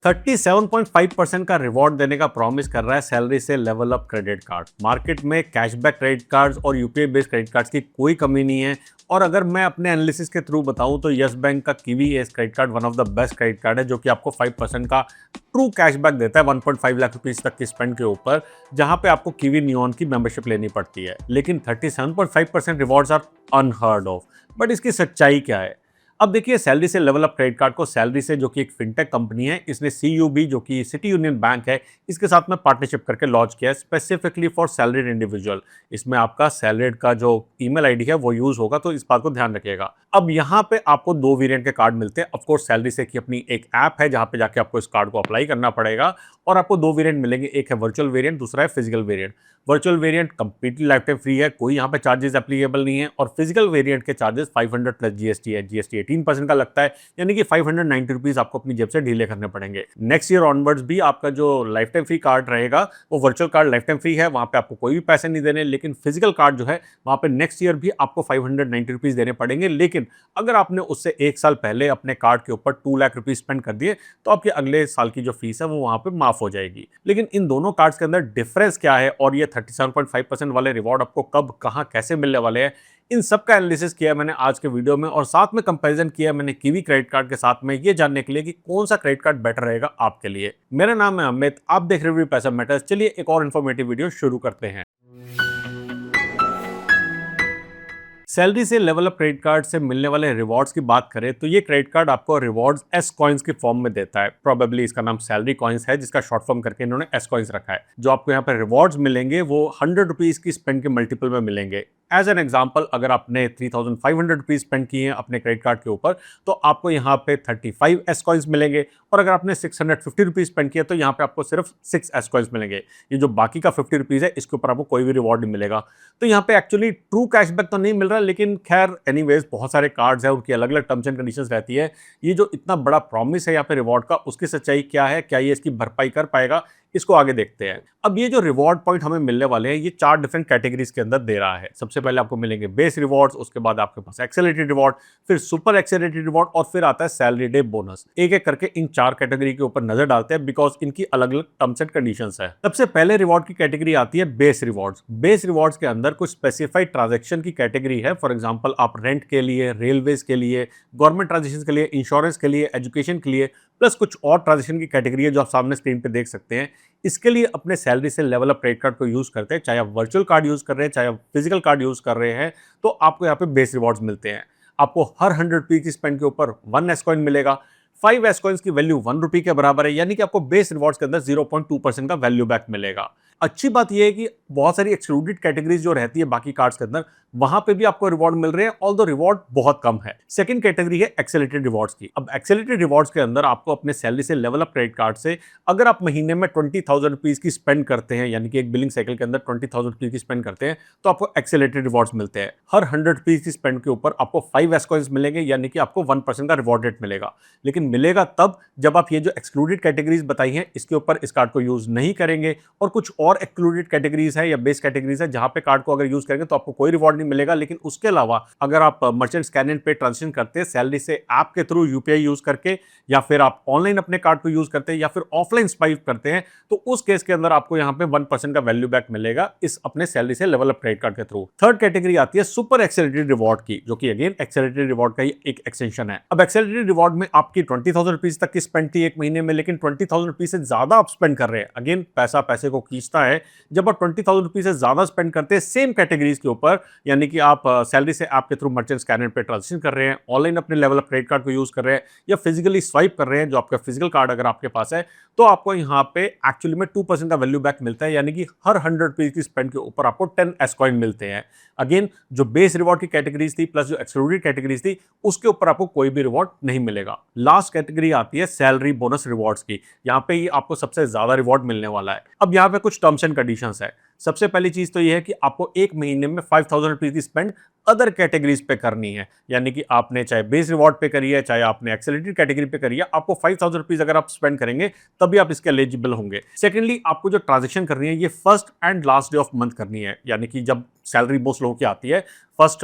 37.5% का रिवॉर्ड देने का प्रॉमिस कर रहा है सैलरी से level up credit card. Market में कैशबैक क्रेडिट कार्ड्स और यूपीआई बेस्ड क्रेडिट कार्ड्स की कोई कमी नहीं है। और अगर मैं अपने एनालिसिस के थ्रू बताऊं तो यस बैंक का kiwi S credit card one of the best credit card है, जो कि आपको 5% का ट्रू कैशबैक देता है 1.5 लाख रुपीज तक की स्पेंड के ऊपर, जहां पे आपको कीवी नियॉन की मेंबरशिप लेनी पड़ती है। लेकिन 37.5% rewards are unheard of. But इसकी सच्चाई क्या है? अब देखिए, सैलरी से लेवल अप क्रेडिट कार्ड को सैलरी से, जो कि एक फिनटेक कंपनी है, इसने सीयूबी जो कि सिटी यूनियन बैंक है, इसके साथ में पार्टनरशिप करके लॉन्च किया है स्पेसिफिकली फॉर सैलरीड इंडिविजुअल। इसमें आपका सैलरीड का जो ईमेल आईडी है वो यूज होगा, तो इस बात को ध्यान रखिएगा। अब यहाँ पे आपको दो वेरिएंट के कार्ड मिलते हैं। ऑफकोर्स सैलरी से की अपनी एक ऐप है जहाँ पे जाके आपको इस कार्ड को अप्लाई करना पड़ेगा, और आपको दो वेरिएंट मिलेंगे, एक है वर्चुअल वेरिएंट, दूसरा है physical variant. Virtual variant completely life time free है, कोई यहाँ पे चार्जेस एप्लीकेबल नहीं है, और फिजिकल वेरिएंट के चार्जेस 500 प्लस जीएसटी है। जीएसटी 18% का लगता है, यानी कि 590 रुपीज आपको अपनी जेब से ढीले करने पड़ेंगे। नेक्स्ट ईयर ऑनवर्ड्स भी आपका जो लाइफ टाइम फ्री कार्ड रहेगा वो virtual card life time free है, वहां पे आपको कोई भी पैसे नहीं देने। लेकिन फिजिकल कार्ड जो है वहां पे नेक्स्ट ईयर भी आपको 590 रुपीज देने पड़ेंगे। लेकिन अगर आपने उससे एक साल पहले अपने कार्ड के ऊपर 2 लाख रुपीज स्पेंड कर दिए तो आपके अगले साल की जो फीस है वो वहां पे माफ हो जाएगी। लेकिन इन दोनों कार्ड्स के अंदर डिफरेंस क्या है, और ये 37.5% वाले रिवॉर्ड आपको कब, कहां, कैसे मिलने वाले हैं, इन सब का एनालिसिस किया मैंने आज के वीडियो में, और साथ में कंपैरिजन किया मैंने कीवी क्रेडिट कार्ड के साथ में, ये जानने के लिए कि कौन सा क्रेडिट कार्ड बेटर रहेगा आपके लिए। मेरा नाम है अमित, आप देख रहे हो पैसा मैटर्स। चलिए एक और इन्फॉर्मेटिव वीडियो शुरू करते हैं। सैलरी से लेवल अप क्रेडिट कार्ड से मिलने वाले रिवॉर्ड्स की बात करें तो ये क्रेडिट कार्ड आपको रिवॉर्ड्स एस कॉइन्स की फॉर्म में देता है। प्रोबेबली इसका नाम सैलरी कॉइन्स है, जिसका शॉर्ट फॉर्म करके इन्होंने एस कॉइन्स रखा है। जो आपको यहाँ पर रिवॉर्ड्स मिलेंगे वो 100 रुपीज की स्पेंड के मल्टीपल में मिलेंगे। एज एन एग्जाम्पल, अगर आपने 3500 रुपीज स्पेंड किए हैं अपने क्रेडिट कार्ड के ऊपर, तो आपको यहाँ पे 35 एस कॉइन्स मिलेंगे। और अगर आपने 650 रुपीज स्पेंड किया तो यहाँ पे आपको सिर्फ 6 एस कॉइन्स मिलेंगे। ये जो बाकी का 50 रुपीज है, इसके ऊपर आपको कोई भी रिवॉर्ड नहीं मिलेगा। तो यहाँ पे एक्चुअली ट्रू कैशबैक तो नहीं मिल रहा, लेकिन खैर एनीवेज बहुत सारे कार्ड्स हैं, उनकी अलग अलग टर्म्स एंड कंडीशंस रहती है। ये जो इतना बड़ा प्रॉमिस है यहाँ पे रिवॉर्ड का, उसकी सच्चाई क्या है, क्या ये इसकी भरपाई कर पाएगा, इसको आगे देखते हैं। अब ये जो रिवॉर्ड पॉइंट हमें मिलने वाले हैं, ये 4 डिफरेंट कैटेगरीज के अंदर दे रहा है। सबसे पहले आपको मिलेंगे बेस रिवॉर्ड्स, उसके बाद आपके पास एक्सेलरेटेड रिवॉर्ड, फिर सुपर एक्सेलरेटेड रिवॉर्ड, और फिर आता है सैलरी डे बोनस। एक एक करके इन 4 कैटेगरी के ऊपर नजर डालते हैं, बिकॉज इनकी अलग अलग टर्म्स एंड कंडीशंस है। सबसे पहले रिवॉर्ड की कैटेगरी आती है बेस रिवॉर्ड्स। बेस रिवॉर्ड्स के अंदर कुछ स्पेसिफाइड ट्रांजेक्शन की कैटेगरी है। फॉर एग्जाम्पल, आप रेंट के लिए, रेलवेज के लिए, गवर्नमेंट ट्रांजेक्शन के लिए, इंश्योरेंस के लिए, एजुकेशन के लिए, प्लस कुछ और ट्रांजेक्शन की कैटेगरी है जो आप सामने स्क्रीन पे देख सकते हैं। इसके लिए अपने सैलरी से लेवल अप क्रेडिट कार्ड को यूज करते हैं, चाहे आप वर्चुअल कार्ड यूज कर रहे हैं, चाहे आप फिजिकल कार्ड यूज कर रहे हैं, तो आपको यहाँ पे बेस रिवॉर्ड्स मिलते हैं। आपको हर 100 रुपीज की स्पेंड के ऊपर 1 एस कॉइन मिलेगा। 5 एस कॉइन्स की वैल्यू 1 रुपी के बराबर है, यानी कि आपको बेस रिवॉर्ड्स के अंदर 0.2% का वैल्यू बैक मिलेगा। अच्छी बात यह है कि बहुत सारी एक्सक्लूडेड कैटेगरीज जो रहती है बाकी कार्ड्स के अंदर, वहां पे भी आपको रिवॉर्ड मिल रहे हैं, ऑल्दो रिवॉर्ड बहुत कम है। सेकंड कैटेगरी है एक्सेलरेटेड रिवॉर्ड्स की। अब एक्सेलरेटेड रिवॉर्ड्स के अंदर आपको अपने सैलरी से लेवल अप क्रेडिट कार्ड से, अगर आप महीने में 20,000 रुपीज की स्पेंड करते हैं, यानी कि एक बिलिंग साइकिल के अंदर 20,000 रुपीज की स्पेंड करते हैं, तो आपको एक्सेलरेटेड रिवॉर्ड्स मिलते हैं। हर 100 रुपीज की स्पेंड के ऊपर आपको 5 एस कॉइन्स मिलेंगे, यानी कि आपको 1% का रिवॉर्ड रेट मिलेगा। लेकिन मिलेगा तब जब आप ये जो एक्सक्लूडेड कैटेगरीज बताई हैं, इसके ऊपर इस कार्ड को यूज नहीं करेंगे, और कुछ और एक्सक्लूडेड कैटेगरीज है या बेस कैटेगरीज है जहां पे कार्ड को अगर यूज करेंगे तो आपको कोई रिवॉर्ड नहीं मिलेगा। लेकिन उसके अलावा अगर आप मर्चेंट स्कैन एंड पे ट्रांजेक्शन करते हैं सैलरी से ऐप के थ्रू यूपीआई यूज करके, या फिर आप ऑनलाइन अपने कार्ड को यूज करते हैं, या फिर ऑफलाइन स्वाइप करते हैं, तो उस केस के अंदर आपको यहां पे 1% का वैल्यू बैक मिलेगा इस अपने सैलरी से लेवल अप क्रेडिट कार्ड के थ्रू। थर्ड कैटेगरी आती है सुपर एक्सेलरेटेड रिवॉर्ड की, जो कि अगेन एक्सेलरेटेड रिवॉर्ड का ही एक एक्सटेंशन है। अब एक्सेलरेटेड रिवॉर्ड में आपकी 20,000 रुपीज तक की स्पेंड थी एक महीने में, लेकिन 20,000 रुपीज से ज्यादा आप स्पेंड कर रहे हैं। अगेन पैसा पैसे को खींचता है। जब आप 20,000 रुपीज से ज्यादा स्पेंड करते हैं सेम कैटेगरीज के ऊपर, यानी कि आप सैलरी से ऐप के थ्रू मर्चेंट स्कैनर पे ट्रांजेक्शन कर रहे हैं, ऑनलाइन अपने लेवल अप क्रेडिट कार्ड को यूज कर रहे हैं, या फिजिकली स्वाइप कर रहे हैं, जो आपका फिजिकल कार्ड अगर आपके पास है, तो आपको यहाँ पे एक्चुअली में 2% का वैल्यू बैक मिलता है, यानी कि हर 100 रुपीज की स्पेंड के ऊपर आपको 10 एस कॉइन मिलते हैं। अगेन जो बेस रिवॉर्ड की कैटेगरीज थी प्लस जो एक्सक्लूडेड कैटेगरीज थी, उसके ऊपर आपको कोई भी रिवॉर्ड नहीं मिलेगा। लास्ट कैटेगरी आती है सैलरी बोनस रिवॉर्ड्स की। यहाँ पे ही आपको सबसे ज्यादा रिवॉर्ड मिलने वाला है। अब यहाँ पे कुछ टर्म्स एंड कंडीशंस है। सबसे पहली चीज तो यह है कि आपको एक महीने में 5,000 रुपीज की स्पेंड अदर कैटेगरीज पे करनी है, यानी कि आपने चाहे बेस रिवॉर्ड पे करी है, चाहे आपने एक्सेलरेटेड कैटेगरी पे करी है, आपको 5000 रुपीज अगर आप स्पेंड करेंगे तभी आप इसके एलिजिबल होंगे। सेकेंडली, आपको जो ट्रांजेक्शन करनी है ये first and last day of month करनी है, यानी कि जब सैलरी मोस्ट लोगों की आती है first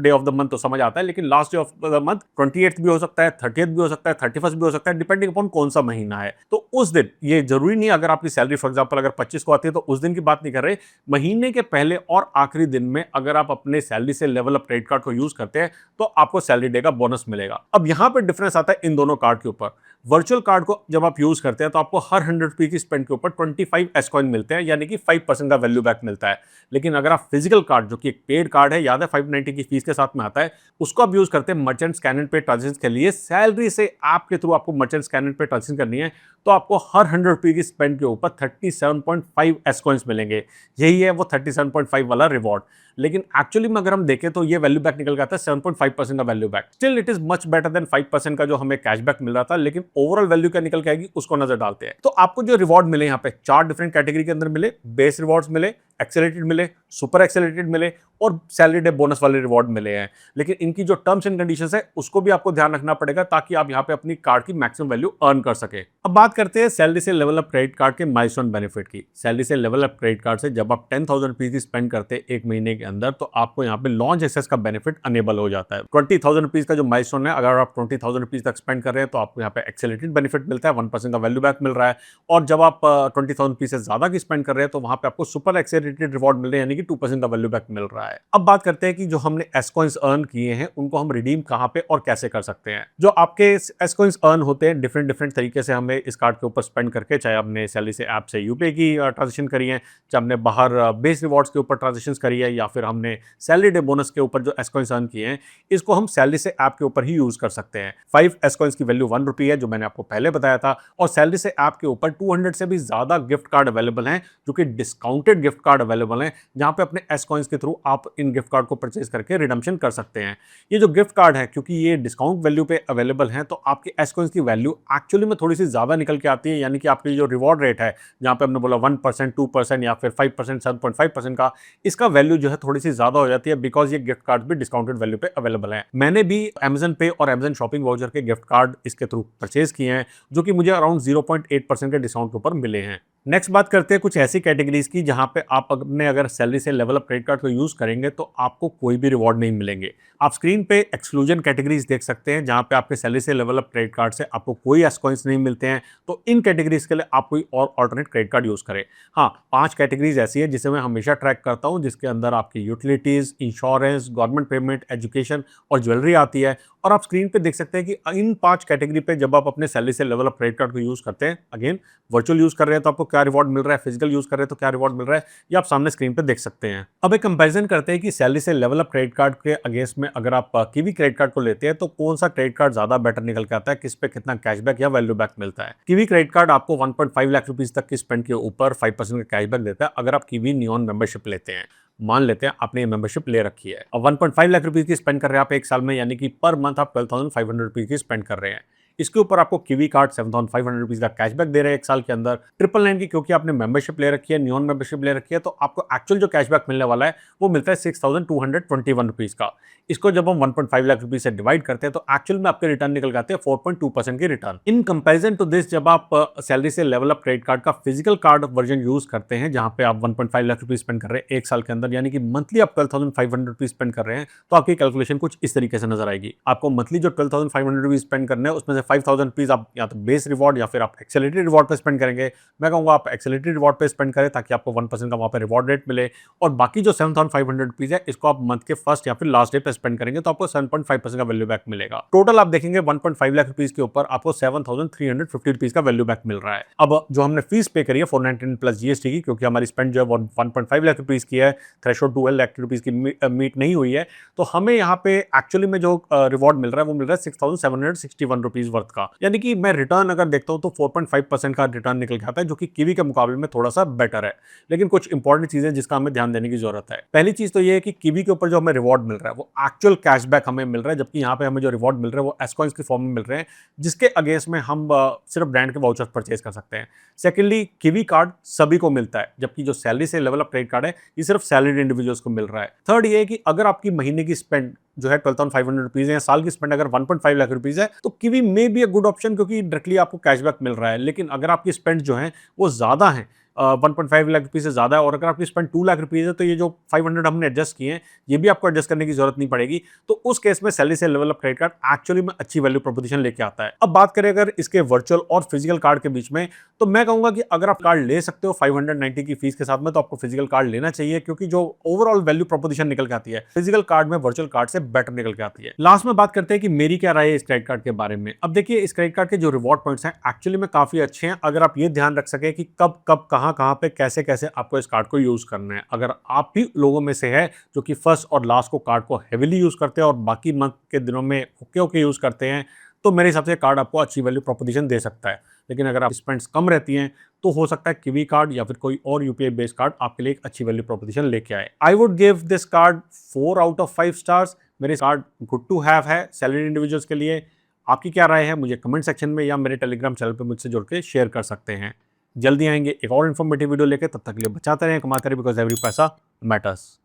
day of the month तो समझ आता है, लेकिन last day of the month 28th भी हो सकता है, 30th भी हो सकता है, 31st भी हो सकता है, डिपेंडिंग अपॉन कौन सा महीना है। तो उस दिन, ये जरूरी नहीं अगर आपकी सैलरी फॉर एग्जांपल अगर 25 को आती है तो उस दिन की बात नहीं कर रहे, महीने के पहले और आखिरी दिन में अगर आप अपने सैलरी से लेवल अप क्रेडिट कार्ड को यूज करते हैं तो आपको सैलरी डे का बोनस मिलेगा। अब यहां पर डिफरेंस आता है इन दोनों कार्ड के ऊपर। वर्चुअल कार्ड को जब आप यूज करते हैं तो आपको हर 100 रुपए की स्पेंड के ऊपर 25 एस कॉइन मिलते हैं, यानी कि 5% का वैल्यू बैक मिलता है। लेकिन अगर आप फिजिकल कार्ड, जो कि एक पेड कार्ड है, याद है 590 की फीस के साथ में आता है, उसको आप यूज करते हैं मर्चेंट स्कैन एंड पे ट्रांजेक्शन के लिए, सैलरी से ऐप के थ्रू आपको मर्चेंट स्कैन एंड पे ट्रांजेक्शन करनी है, तो आपको हर 100 रुपए की स्पेंड के ऊपर 37.5 एस कॉइंस मिलेंगे। यही है वो 37.5 वाला रिवॉर्ड। लेकिन एक्चुअली में अगर हम देखें तो ये वैल्यू बैक निकल के आता है 7.5% का value back. Still it is much better than 5% का जो हमें कैशबैक मिल रहा था, लेकिन ओवरऑल वैल्यू क्या निकल के आएगी उसको नजर डालते हैं। तो आपको जो रिवॉर्ड मिले यहाँ पे 4 डिफरेंट कैटेगरी के अंदर मिले, बेस रिवॉर्ड्स मिले, एक्सेलरेटेड मिले, सुपर एक्सेलरेटेड मिले और सैलरी डे बोनस वाले रिवॉर्ड मिले हैं। लेकिन इनकी जो टर्म्स एंड कंडीशंस है उसको भी आपको ध्यान रखना पड़ेगा ताकि आप यहाँ पे अपनी कार्ड की मैक्सिमम वैल्यू अर्न कर सके। अब बात करते हैं सैलरी से लेवल अप क्रेडिट कार्ड के माइलस्टोन बेनिफिट की। सैलरी से लेवल अप क्रेडिट कार्ड से जब आप 10,000 रुपीज की स्पेंड करते हैं एक महीने के अंदर तो आपको यहाँ पे लॉन्च एक्सेस का बेनिफिट अनेबल हो जाता है। 20,000 रुपीज का जो माइलस्टोन है, अगर आप 20,000 रुपीज तक स्पेंड कर रहे हैं तो आपको यहाँ पे एक्सेलरेटेड बेनिफिट मिलता है, 1% का वैल्यू बैक मिल रहा है। और जब आप 20,000 रुपीज से ज्यादा की स्पेंड कर रहे हैं तो वहां पे आपको सुपर एक्सेलरेटेड रिवॉर्ड मिल रहे हैं, यानी कि 2% का वैल्यू बैक मिल रहा है। अब बात करते हैं कि जो हमने एस कॉइंस अर्न किए हैं उनको हम रिडीम कहां पे और कैसे कर सकते हैं। जो आपके एस कॉइंस अर्न होते हैं डिफरेंट डिफरेंट तरीके से हमें इस कार्ड के ऊपर स्पेंड करके, चाहे आपने सैलरी से ऐप से यूपीआई की ट्रांजेक्शन करी है, चाहे हमने बाहर बेस रिवॉर्ड्स के ऊपर ट्रांजेक्शन करी है, या फिर हमने सैलरी डे बोनस के ऊपर जो एस कॉइंस अर्न किए हैं, इसको हम सैलरी से ऐप के ऊपर ही यूज कर सकते हैं। 5 एस कॉइंस की वैल्यू 1 रुपी है, जो मैंने आपको पहले बताया था, और सैलरी से ऐप के ऊपर 200 से भी ज्यादा गिफ्ट कार्ड अवेलेबल हैं, जो कि डिस्काउंटेड गिफ्ट कार्ड अवेलेबल हैं, जहां पे अपने एस कॉइंस के थ्रू आप इन गिफ्ट कार्ड को परचेज करके रिडम्पशन कर सकते हैं। ये जो गिफ्ट कार्ड है, क्योंकि ये डिस्काउंट वैल्यू पे अवेलेबल है, तो आपके एस कॉइंस की वैल्यू एक्चुअली में थोड़ी सी ज्यादा निकल के आती है, यानी कि आपकी जो रिवॉर्ड रेट है, जहां पे हमने बोला 1%, 2% या फिर 5%, 7.5% का, इसका वैल्यू जो है थोड़ी सी ज्यादा हो जाती है, बिकॉज ये गिफ्ट कार्ड भी डिस्काउंटेड वैल्यू पे अवेलेबल है। मैंने भी Amazon पे और Amazon शॉपिंग वाउचर के गिफ्ट कार्ड इसके थ्रू परचेज किए हैं, जो कि मुझे अराउंड 0.8% के डिस्काउंट के ऊपर मिले हैं। नेक्स्ट बात करते हैं कुछ ऐसी कैटेगरीज की जहां पे आप अपने अगर सैलरी से लेवल अप क्रेडिट कार्ड को यूज करेंगे तो आपको कोई भी रिवॉर्ड नहीं मिलेंगे। आप स्क्रीन पे एक्सक्लूजन कैटेगरीज देख सकते हैं, जहां पे आपके सैलरी से लेवल अप क्रेडिट कार्ड से आपको कोई एस कॉइंस नहीं मिलते हैं, तो इन कैटेगरीज के लिए आप कोई और ऑल्टरनेट क्रेडिट कार्ड यूज करें। हाँ, 5 कैटेगरीज ऐसी है जिसे मैं हमेशा ट्रैक करता हूँ, जिसके अंदर आपकी utilities, insurance, government payment, education और ज्वेलरी आती है। और आप स्क्रीन पे देख सकते हैं कि इन 5 कैटेगरी पे जब आप अपने सैलरी से लेवल अप क्रेडिट कार्ड को यूज करते हैं, अगेन वर्चुअल यूज कर रहे हैं तो आपको क्या रिवॉर्ड मिल रहा है, फिजिकल यूज कर रहे हैं तो क्या रिवॉर्ड मिल रहा है, ये आप सामने स्क्रीन पे देख सकते हैं। अब एक कंपैरिजन करते हैं कि सैलरी से लेवल अप क्रेडिट कार्ड के अगेंस्ट में अगर आप कीवी क्रेडिट कार्ड को लेते हैं तो कौन सा क्रेडिट कार्ड ज्यादा बेटर निकल के आता है, किस पे कितना कैशबैक या वैल्यू बैक मिलता है। कीवी क्रेडिट कार्ड आपको 1.5 लाख रुपीज तक की स्पेंड के ऊपर 5% का कैशबैक देता है अगर आप कीवी नियॉन मेंबरशिप लेते हैं। मान लेते हैं आपने ये मेंबरशिप ले रखी है, अब 1.5 लाख रुपीज की स्पेंड कर रहे हैं आप एक साल में, यानी कि पर मंथ आप 12,500 रुपीज की स्पेंड कर रहे हैं। इसके ऊपर आपको कीवी कार्ड 7,500 रुपीज का कैशबैक दे रहे हैं एक साल के अंदर। 999 की क्योंकि आपने मेंबरशिप ले रखी है, नियॉन मेंबरशिप ले रखी है, तो आपको एक्चुअल जो कैशबैक मिलने वाला है वो मिलता है 6,221 रुपीज का। इसको जब हम 1.5 लाख रुपीज से डिवाइड करते हैं तो एक्चुअल में आपके रिटर्न निकल जाते हैं 4.2% की return. In comparison to this, जब आप सैलरी से लेवल अप क्रेडिट कार्ड का फिजिकल कार्ड वर्जन यूज करते हैं, जहां पे आप 1.5 लाख रुपीज स्पेंड कर रहे हैं एक साल के अंदर, यानी कि मंथली आप 12,500 रुपीज स्पेंड कर रहे हैं, तो आपकी कैलकुलेशन कुछ इस तरीके से नजर आएगी। आपको मंथली जो 12,500 रुपीज स्पेंड करने हैं उसमें से 5,000 रुपीज आप या तो बेस रिवॉर्ड या फिर आप एक्सेलरेटेड रिवॉर्ड पे स्पेंड करेंगे। मैं कहूंगा आप एक्सेलरेटेड रिवॉर्ड पे स्पेंड करें ताकि आपको 1% का वहां पे रिवॉर्ड रेट मिले, और बाकी जो 7,500 रुपीज है इसको आप मंथ के फर्स्ट या फिर लास्ट डे पे स्पेंड करेंगे तो आपको 7.5% का वैल्यू बैक मिलेगा। टोटल आप देखेंगे 1.5 लाख रुपीज के ऊपर आपको 7,350 रुपीज का वैल्यू बैक मिल रहा है। अब जो हमने फीस पे करी है 499 प्लस जीएसटी की, क्योंकि हमारी स्पेंड जो है 1.5 लाख रुपीज की है, थ्रेशोल्ड 12 लाख रुपीज की मीट नहीं हुई है, तो हमें यहाँ पे एक्चुअली में जो रिवॉर्ड मिल रहा है वो मिल रहा है 6,761 रुपीज वर्थ का, यानी कि मैं रिटर्न अगर देखता हूं तो 4.5% का रिटर्न निकल के आता है, जो कि किवी के मुकाबले में थोड़ा सा बेटर है। लेकिन कुछ इंपॉर्टेंट चीजें जिसका हमें ध्यान देने की जरूरत है। पहली चीज तो ये है कि किवी के ऊपर जो हमें रिवॉर्ड मिल रहा है वो एक्चुअल कैशबैक हमें मिल रहा है, जबकि यहाँ पे हमें जो रिवॉर्ड मिल रहे हैं वो एस कॉइंस की फॉर्म में मिल रहे हैं, जिसके अगेंस्ट में हम सिर्फ ब्रांड के वाउचर्स परचेज कर सकते हैं। सेकेंडली, किवी कार्ड सभी को मिलता है, जबकि जो सैलरी से लेवल अप क्रेडिट कार्ड है ये सिर्फ सैलरीड इंडिविजुअल्स को मिल रहा है। थर्ड ये है कि अगर आपकी महीने की स्पेंड जो है 12,500 रुपीज है, या साल की स्पेंड अगर 1.5 लाख रुपीज है, तो किवी में भी अ गुड ऑप्शन, क्योंकि डायरेक्टली आपको कैशबैक मिल रहा है। लेकिन अगर आपकी स्पेंड जो है वो ज्यादा है, 1.5 लाख रुपीज से ज्यादा है, और अगर आपकी स्पेंड 2 लाख रुपीज है, तो ये जो 500 हमने एडजस्ट किए हैं ये भी आपको एडजस्ट करने की जरूरत नहीं पड़ेगी। तो उस केस में सैलरी से level up credit card actually में अच्छी वैल्यू प्रोपोजिशन लेके आता है। अब बात करें अगर इसके वर्चुअल और फिजिकल कार्ड के बीच में, तो मैं कहूंगा कि अगर आप कार्ड ले सकते हो 590 की फीस के साथ में, तो आपको फिजिकल कार्ड लेना चाहिए, क्योंकि जो ओवरऑल वैल्यू प्रोपोजिशन निकल के आती है फिजिकल कार्ड में वर्चुअल कार्ड से बेटर निकल के आती है। लास्ट में बात करते हैं कि मेरी क्या राय है इस क्रेडिट कार्ड के बारे में। अब देखिए, इस क्रेडिट कार्ड के जो रिवॉर्ड पॉइंट्स हैं एक्चुअली में काफी अच्छे हैं, अगर आप ये ध्यान रख सके कि कब कब कहां कहां पे कैसे कैसे आपको इस कार्ड को यूज करना है। अगर आप भी लोगों में से है जो कि फर्स्ट और लास्ट को कार्ड को हेविली यूज करते हैं और बाकी मंथ के दिनों में ओके ओके यूज करते हैं, तो मेरे हिसाब से कार्ड आपको अच्छी वैल्यू प्रोपोजिशन दे सकता है। लेकिन अगर आप स्पेंड्स कम रहती हैं, तो हो सकता है किवी कार्ड या फिर कोई और यूपीआई बेस्ड कार्ड आपके लिए एक अच्छी वैल्यू प्रोपोजिशन लेके आए। I would give this card 4 out of 5 stars. मेरे कार्ड गुड टू हैव है सैलरी इंडिविजुअल्स के लिए। आपकी क्या राय है, मुझे कमेंट सेक्शन में या मेरे टेलीग्राम चैनल पर मुझसे जुड़ के शेयर कर सकते हैं। जल्दी आएंगे एक और इन्फॉर्मेटिव वीडियो लेके, तब तक के लिए बचाते रहें, कमाते रहें, बिकॉज एवरी पैसा मैटर्स।